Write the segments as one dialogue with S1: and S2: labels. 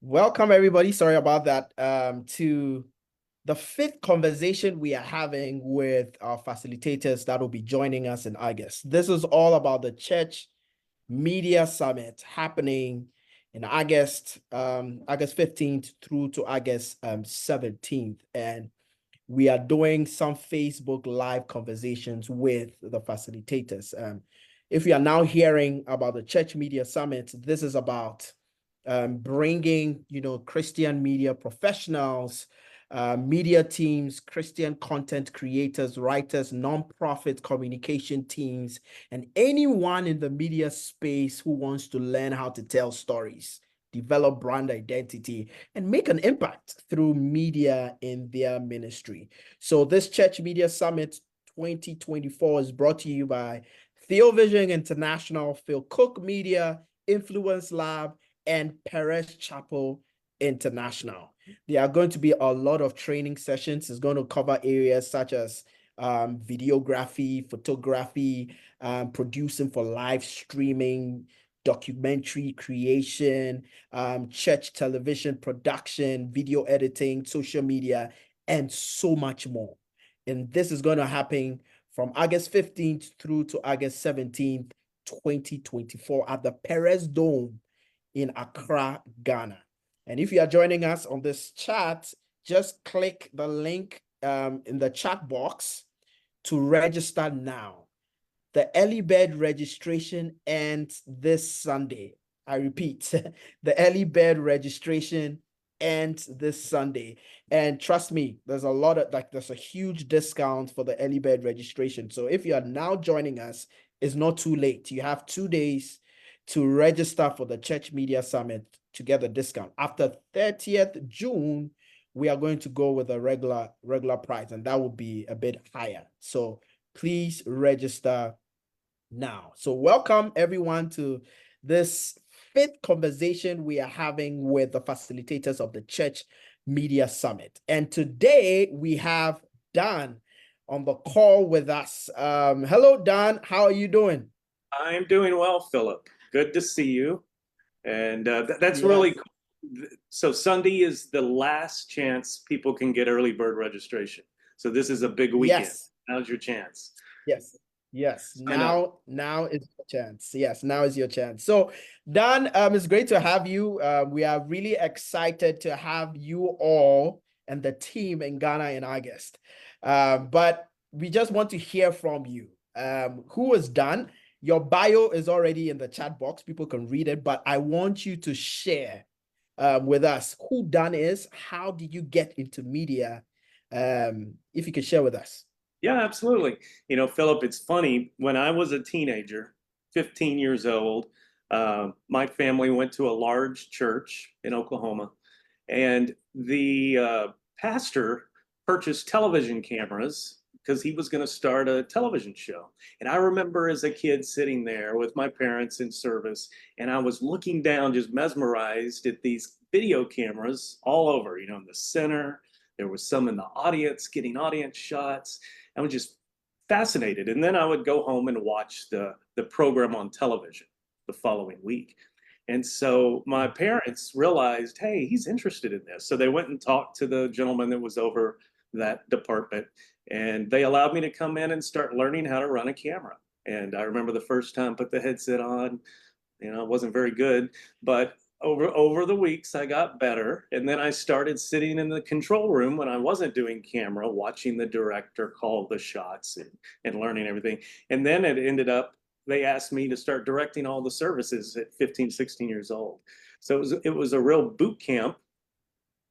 S1: Welcome, everybody. Sorry about that. To the fifth conversation we are having with our facilitators that will be joining us in August. This is all about the Church Media Summit happening in August, August 15th through to August 17th. And we are doing some Facebook Live conversations with the facilitators. If you are now hearing about the Church Media Summit, this is about bringing, Christian media professionals, media teams, Christian content creators, writers, nonprofit communication teams, and anyone in the media space who wants to learn how to tell stories, develop brand identity, and make an impact through media in their ministry. So this Church Media Summit 2024 is brought to you by Theovision International, Phil Cook Media, Influence Lab, and Perez Chapel International. There are going to be a lot of training sessions. It's going to cover areas such as videography, photography, producing for live streaming, documentary creation, church television production, video editing, social media, and so much more. And this is going to happen from August 15th through to August 17th, 2024 at the Perez Dome in Accra, Ghana. And if you are joining us on this chat, just click the link in the chat box to register now. The early bird registration ends this Sunday. I repeat, the early bird registration ends this Sunday. And trust me, there's a huge discount for the early bird registration. So if you are now joining us, it's not too late. You have 2 days to register for the Church Media Summit to get the discount. After 30th June, we are going to go with a regular price, and that will be a bit higher. So please register now. So welcome everyone to this fifth conversation we are having with the facilitators of the Church Media Summit. And today we have Dan on the call with us. Hello, Dan. How are you doing?
S2: I'm doing well, Philip. Good to see you. And that's really cool. So Sunday is the last chance people can get early bird registration. So this is a big weekend.
S1: Yes.
S2: Now's your chance.
S1: Yes. Now is your chance. Yes, now is your chance. So, Dan, it's great to have you. We are really excited to have you all and the team in Ghana in August. But we just want to hear from you. Who is Dan? Your bio is already in the chat box. People can read it, but I want you to share with us who Dan is. How did you get into media? If you could share with us.
S2: Yeah, absolutely. Philip, it's funny. When I was a teenager, 15 years old, my family went to a large church in Oklahoma, and the pastor purchased television cameras because he was going to start a television show. And I remember as a kid sitting there with my parents in service, and I was looking down, just mesmerized at these video cameras all over, in the center. There was some in the audience, getting audience shots. I was just fascinated. And then I would go home and watch the program on television the following week. And so my parents realized, hey, he's interested in this. So they went and talked to the gentleman that was over that department, and they allowed me to come in and start learning how to run a camera. And I remember the first time I put the headset on, it wasn't very good, but over the weeks I got better. And then I started sitting in the control room when I wasn't doing camera, watching the director call the shots and learning everything. And then it ended up, they asked me to start directing all the services at 15, 16 years old. So it was a real boot camp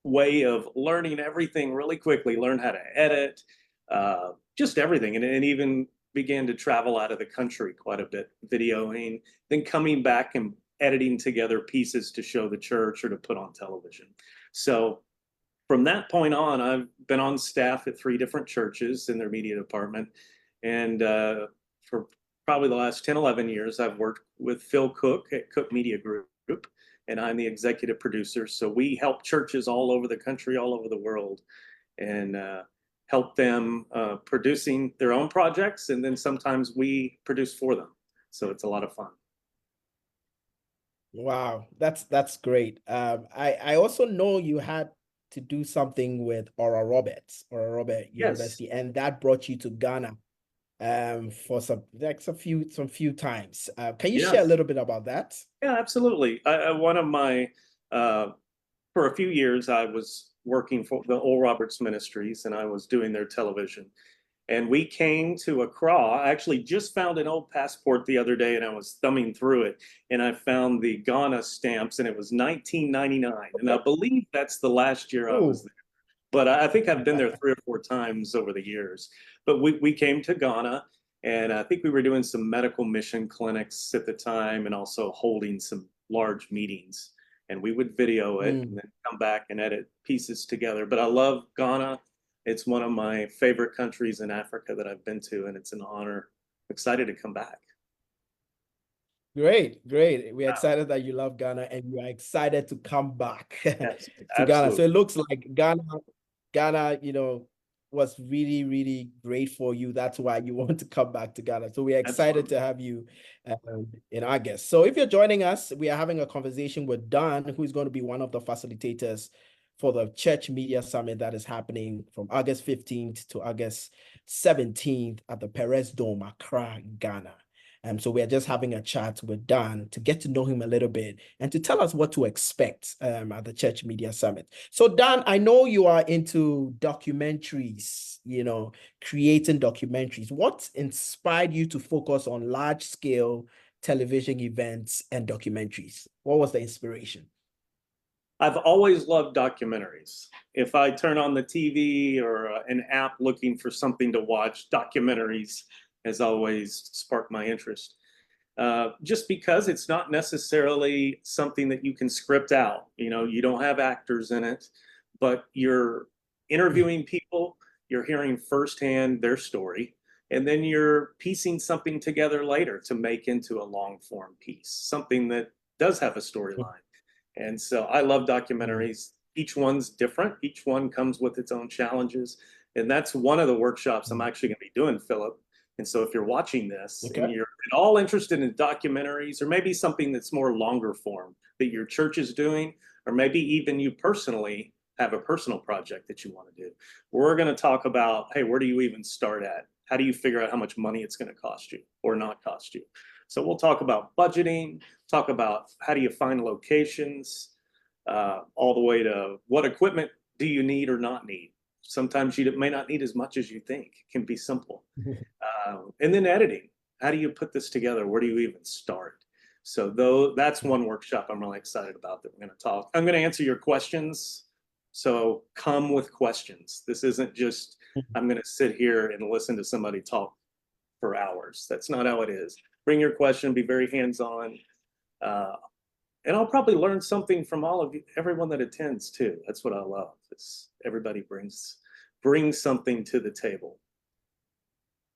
S2: way of learning everything really quickly, learn how to edit, just everything. And even began to travel out of the country quite a bit, videoing, then coming back and editing together pieces to show the church or to put on television. So from that point on, I've been on staff at 3 different churches in their media department. And for probably the last 10, 11 years, I've worked with Phil Cook at Cook Media Group, and I'm the executive producer. So we help churches all over the country, all over the world, and help them producing their own projects. And then sometimes we produce for them. So it's a lot of fun.
S1: Wow, that's great. I also know you had to do something with Oral Robert
S2: Yes,
S1: University, and that brought you to Ghana for some few times. Can you share a
S2: yes.
S1: little bit about that?
S2: Yeah, absolutely. One of my, uh, for a few years, I was working for the Oral Roberts Ministries and I was doing their television. And we came to Accra. I actually just found an old passport the other day and I was thumbing through it and I found the Ghana stamps and it was 1999. And I believe that's the last year I was
S1: Oh,
S2: there. But I think I've been there 3 or 4 times over the years. But we came to Ghana and I think we were doing some medical mission clinics at the time and also holding some large meetings. And we would video it and
S1: mm,
S2: then come back and edit pieces together. But I love Ghana. It's one of my favorite countries in Africa that I've been to, and it's an honor. Excited to come back.
S1: great, great. We're
S2: Wow.
S1: excited that you love Ghana and you are excited to come back
S2: Yes,
S1: to Ghana. So
S2: absolutely.
S1: it looks like Ghana, was really, really great for you. That's why you want to come back to Ghana. So we're excited
S2: Absolutely.
S1: to have you in August. So if you're joining us, we are having a conversation with Dan, who is going to be one of the facilitators for the Church Media Summit that is happening from August 15th to August 17th at the Perez Dome, Accra, Ghana. So we're just having a chat with Dan to get to know him a little bit and to tell us what to expect at the Church Media Summit. So Dan, I know you are into documentaries, creating documentaries. What inspired you to focus on large scale television events and documentaries? What was the inspiration?
S2: I've always loved documentaries. If I turn on the TV or an app looking for something to watch, documentaries has always sparked my interest. Just because it's not necessarily something that you can script out. You know, you don't have actors in it, but you're interviewing people, you're hearing firsthand their story, and then you're piecing something together later to make into a long form piece, something that does have a storyline. And so I love documentaries. Each one's different. Each one comes with its own challenges. And that's one of the workshops I'm actually going to be doing, Philip. And so if you're watching this and
S1: Okay.
S2: you're at all interested in documentaries or maybe something that's more longer form that your church is doing, or maybe even you personally have a personal project that you want to do, we're going to talk about, hey, where do you even start at? How do you figure out how much money it's going to cost you or not cost you? So we'll talk about budgeting, talk about how do you find locations, all the way to what equipment do you need or not need. Sometimes you may not need as much as you think. It can be simple. And then editing. How do you put this together? Where do you even start? So though that's one workshop I'm really excited about that we're going to talk. I'm going to answer your questions. So come with questions. This isn't just I'm going to sit here and listen to somebody talk for hours. That's not how it is. Bring your question, be very hands-on. Uh, and I'll probably learn something from all of you, everyone that attends too. That's what I love. Is everybody brings something to the table.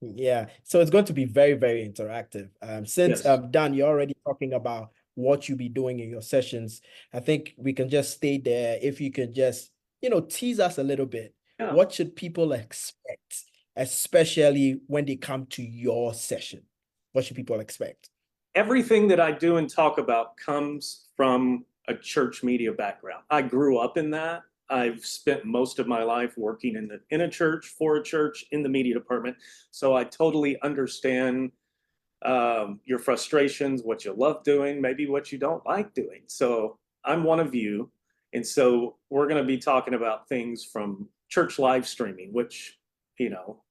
S1: Yeah, so it's going to be very, very interactive. Since
S2: Yes.
S1: Dan, you're already talking about what you'll be doing in your sessions, I think we can just stay there. If you could just, tease us a little bit.
S2: Yeah.
S1: What should people expect, especially when they come to your session? What should people expect?
S2: Everything that I do and talk about comes from a church media background. I grew up in that. I've spent most of my life working in a church, for a church, in the media department. So I totally understand your frustrations, what you love doing, maybe what you don't like doing. So I'm one of you. And so we're going to be talking about things from church live streaming, which, you know,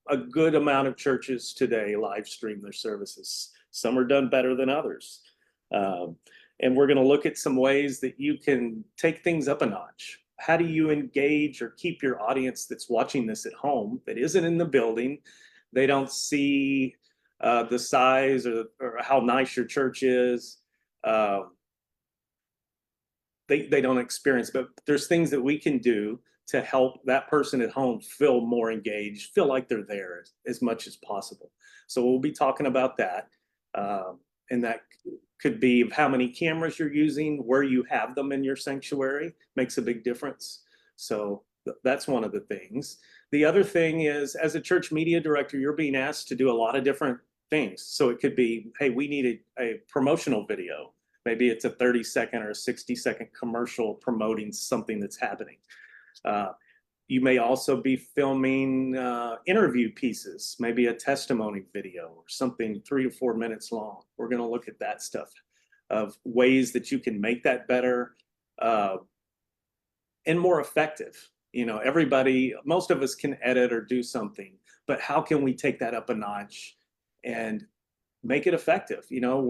S2: a good amount of churches today live stream their services. Some are done better than others. Um, and we're going to look at some ways that you can take things up a notch. How do you engage or keep your audience that's watching this at home that isn't in the building? They don't see the size or how nice your church is. Uh, they don't experience, but there's things that we can do to help that person at home feel more engaged, feel like they're there as much as possible. So we'll be talking about that. And that could be how many cameras you're using, where you have them in your sanctuary makes a big difference. So that's one of the things. The other thing is, as a church media director, you're being asked to do a lot of different things. So it could be, hey, we need a promotional video. Maybe it's a 30-second or a 60-second commercial promoting something that's happening. You may also be filming interview pieces, maybe a testimony video or something 3 to 4 minutes long. We're going to look at that stuff, of ways that you can make that better and more effective. You know, most of us can edit or do something, but how can we take that up a notch and make it effective? You know,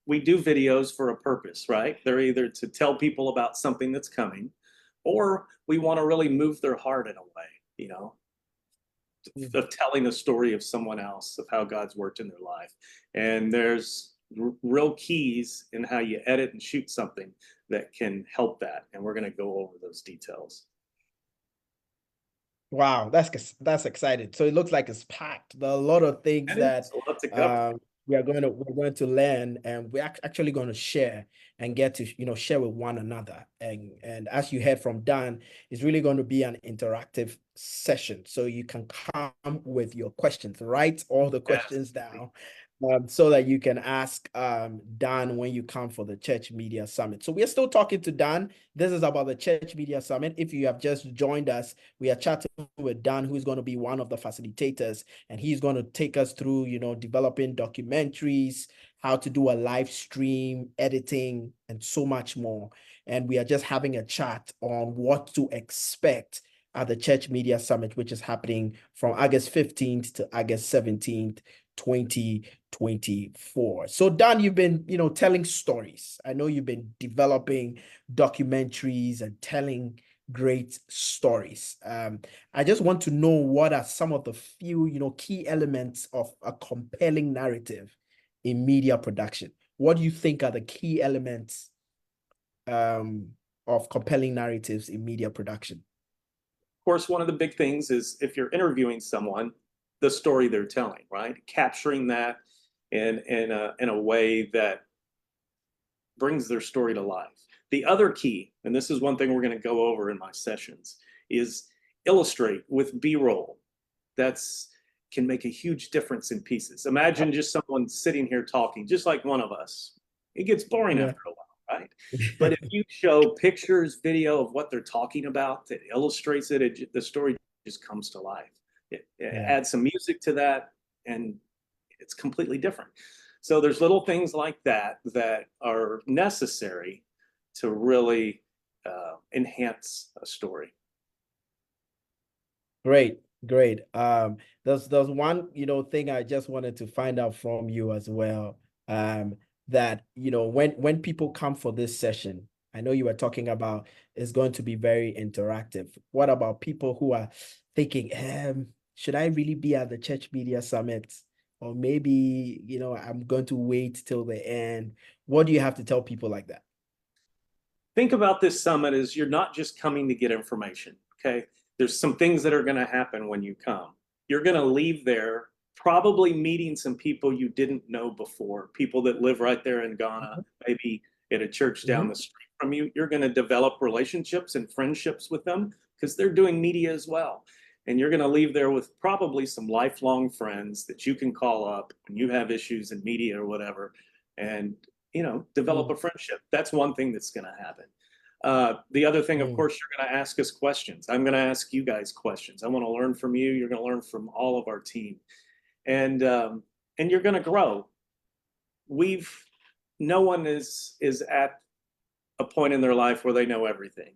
S2: we do videos for a purpose, right? They're either to tell people about something that's coming, or we want to really move their heart in a way, you know, of telling a story of someone else, of how God's worked in their life. And there's real keys in how you edit and shoot something that can help that. And we're going to go over those details.
S1: Wow, that's exciting. So it looks like it's packed. There are a lot of things that
S2: a lot to cover.
S1: we're going to learn, and we're actually going to share and get to share with one another. And as you heard from Dan, it's really going to be an interactive session. So you can come with your questions, write all the questions down, so that you can ask Dan when you come for the Church Media Summit. So we are still talking to Dan. This is about the Church Media Summit. If you have just joined us, we are chatting with Dan, who's going to be one of the facilitators, and he's going to take us through, developing documentaries, how to do a live stream, editing, and so much more. And we are just having a chat on what to expect at the Church Media Summit, which is happening from August 15th to August 17th, 2024. So Dan, you've been, telling stories. I know you've been developing documentaries and telling great stories. I just want to know, what are some of the few, key elements of a compelling narrative in media production? What do you think are the key elements of compelling narratives in media production?
S2: Of course, one of the big things is, if you're interviewing someone, the story they're telling, right? Capturing that in a way that brings their story to life. The other key, and this is one thing we're going to go over in my sessions, is illustrate with B-roll. That's can make a huge difference in pieces. Imagine just someone sitting here talking, just like one of us. It gets boring after a while, right? But if you show pictures, video of what they're talking about that illustrates it, the story just comes to life. It adds some music to that, and it's completely different. So there's little things like that that are necessary to really enhance a story.
S1: Great. There's one, thing I just wanted to find out from you as well. That, when people come for this session, I know you were talking about it's going to be very interactive. What about people who are thinking, should I really be at the Church Media Summit? Or maybe, I'm going to wait till the end. What do you have to tell people like that?
S2: Think about this summit as you're not just coming to get information, okay? There's some things that are going to happen when you come. You're going to leave there probably meeting some people you didn't know before, people that live right there in Ghana, maybe at a church down the street from you. You're going to develop relationships and friendships with them because they're doing media as well. And you're going to leave there with probably some lifelong friends that you can call up when you have issues in media or whatever, and develop a friendship. That's one thing that's going to happen. The other thing, of course, you're going to ask us questions. I'm going to ask you guys questions. I want to learn from you. You're going to learn from all of our team, and you're going to grow. No one is at a point in their life where they know everything,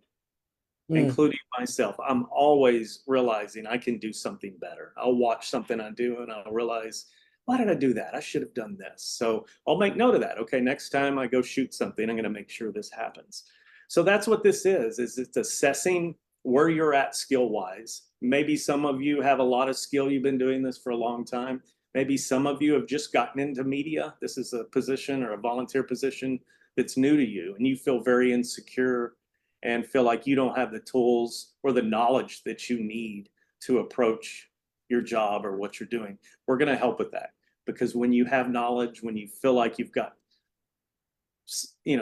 S2: including myself. I'm always realizing I can do something better. I'll watch something I do and I'll realize, why did I do that? I should have done this. So I'll make note of that. Okay, next time I go shoot something, I'm going to make sure this happens. So that's what this is it's assessing where you're at skill-wise. Maybe some of you have a lot of skill. You've been doing this for a long time. Maybe some of you have just gotten into media. This is a position or a volunteer position that's new to you, and you feel very insecure and feel like you don't have the tools or the knowledge that you need to approach your job or what you're doing. We're going to help with that, because when you have knowledge, when you feel like you've got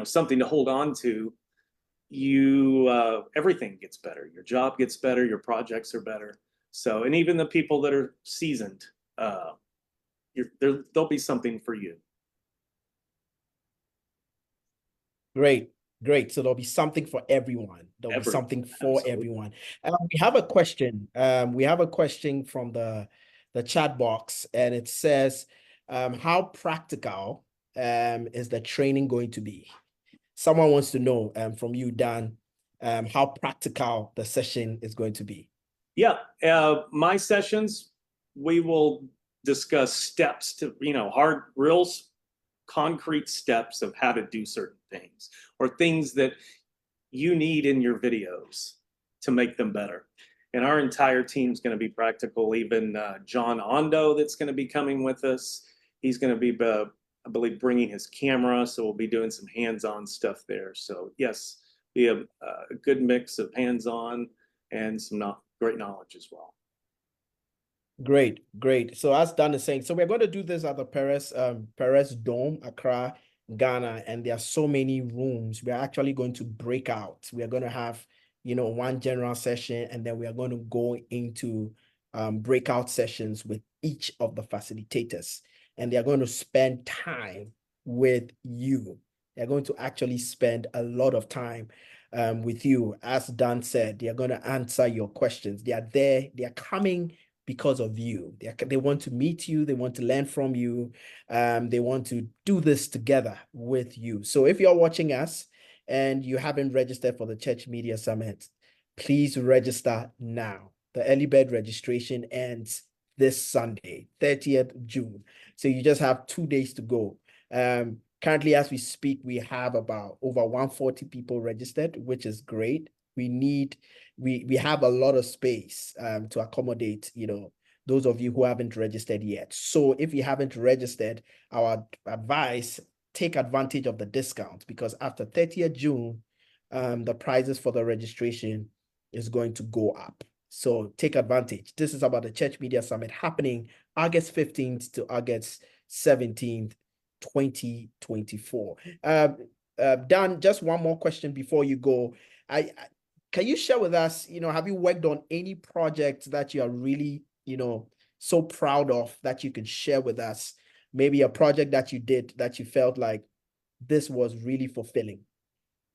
S2: something to hold on to, everything gets better. Your job gets better, your projects are better. So, and even the people that are seasoned, there'll be something for you.
S1: Great, great. So there'll be something for everyone. There'll be
S2: Everyone,
S1: something for
S2: absolutely.
S1: everyone. We have a question. We have a question from the chat box, and it says, how practical is the training going to be? Someone wants to know from you, Dan, how practical the session is going to be.
S2: Yeah, my sessions, we will discuss steps to, hard, real concrete steps of how to do certain things or things that you need in your videos to make them better. And our entire team's going to be practical. Even John Ondo, that's going to be coming with us. He's going to be, I believe, bringing his camera. So we'll be doing some hands-on stuff there. So yes, be a good mix of hands-on and some great knowledge as well.
S1: Great, great. So as Dan is saying, so we're going to do this at the Perez Dome, Accra, Ghana, and there are so many rooms. We are actually going to break out. We are going to have, one general session, and then we are going to go into breakout sessions with each of the facilitators, and they are going to spend time with you. They're going to actually spend a lot of time with you. As Dan said, they are going to answer your questions. They are there. They are coming because of you. They want to meet you. They want to learn from you. They want to do this together with you. So if you're watching us and you haven't registered for the Church Media Summit, please register now. The early bird registration ends this Sunday, 30th June. So you just have 2 days to go. Currently, as we speak, we have about over 140 people registered, which is great. We have a lot of space to accommodate, those of you who haven't registered yet. So if you haven't registered, our advice, take advantage of the discount, because after 30th June, the prices for the registration is going to go up. So take advantage. This is about the Church Media Summit happening August 15th to August 17th, 2024. Dan, just one more question before you go. Can you share with us, have you worked on any projects that you are really, so proud of that you can share with us? Maybe a project that you did that you felt like this was really fulfilling.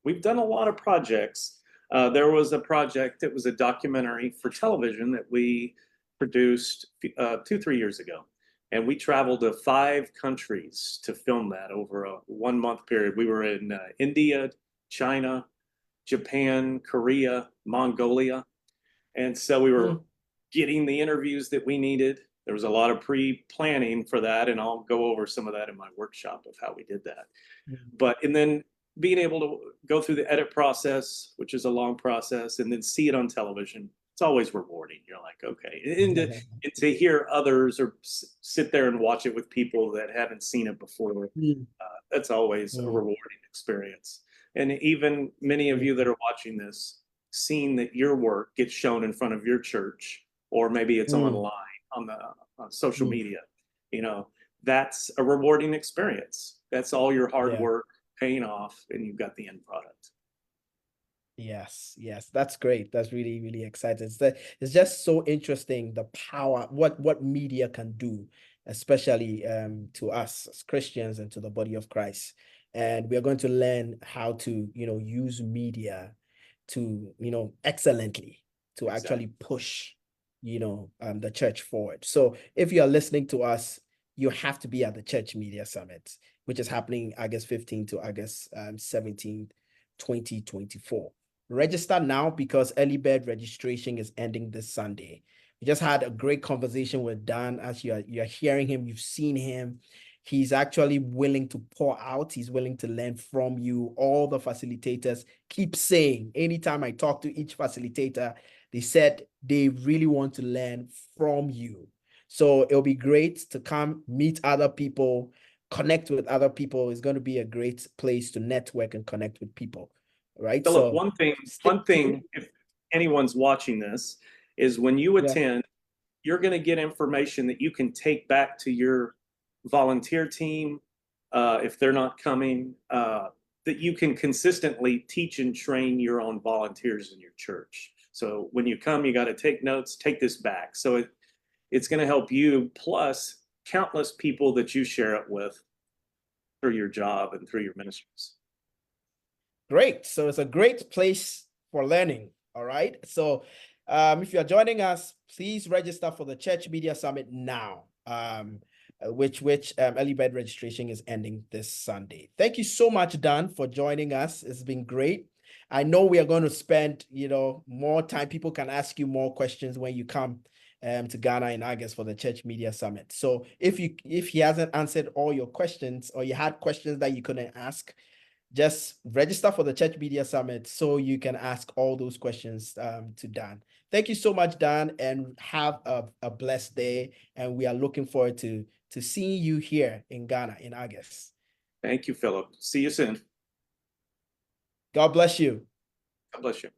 S2: We've done a lot of projects. There was a project, it was a documentary for television that we produced 2-3 years ago. And we traveled to 5 countries to film that over a 1-month period. We were in India, China, Japan, Korea, Mongolia. And so we were getting the interviews that we needed. There was a lot of pre-planning for that, and I'll go over some of that in my workshop of how we did that. And then being able to go through the edit process, which is a long process, and then see it on television, it's always rewarding. You're like, okay. And to hear others or sit there and watch it with people that haven't seen it before, that's always a rewarding experience. And even many of you that are watching this, seeing that your work gets shown in front of your church, or maybe it's online on the social media, that's a rewarding experience. That's all your hard work paying off, and you've got the end product.
S1: Yes, that's great. That's really, really exciting. It's just so interesting, the power, what media can do, especially to us as Christians and to the body of Christ. And we are going to learn how to, use media to, excellently to actually push, the church forward. So if you are listening to us, you have to be at the Church Media Summit, which is happening August 15th to August 17th, 2024. Register now because early bird registration is ending this Sunday. We just had a great conversation with Dan. As you're hearing him, you've seen him. He's actually willing to pour out. He's willing to learn from you. All the facilitators keep saying, anytime I talk to each facilitator, they said they really want to learn from you. So it'll be great to come meet other people, connect with other people. It's going to be a great place to network and connect with people. Right.
S2: Philip, one thing, if anyone's watching this, is when you attend, you're going to get information that you can take back to your volunteer team if they're not coming, that you can consistently teach and train your own volunteers in your church. So when you come, you got to take notes, take this back. So it's going to help you, plus countless people that you share it with through your job and through your ministries.
S1: Great. So it's a great place for learning. All right. So if you're joining us, please register for the Church Media Summit now. Which early bird registration is ending this Sunday. Thank you so much, Dan, for joining us. It's been great. I know we are going to spend, more time. People can ask you more questions when you come to Ghana in August for the Church Media Summit. So if he hasn't answered all your questions, or you had questions that you couldn't ask, just register for the Church Media Summit so you can ask all those questions to Dan. Thank you so much, Dan, and have a blessed day. And we are looking forward to seeing you here in Ghana in August.
S2: Thank you, Philip. See you soon.
S1: God bless you.
S2: God bless you.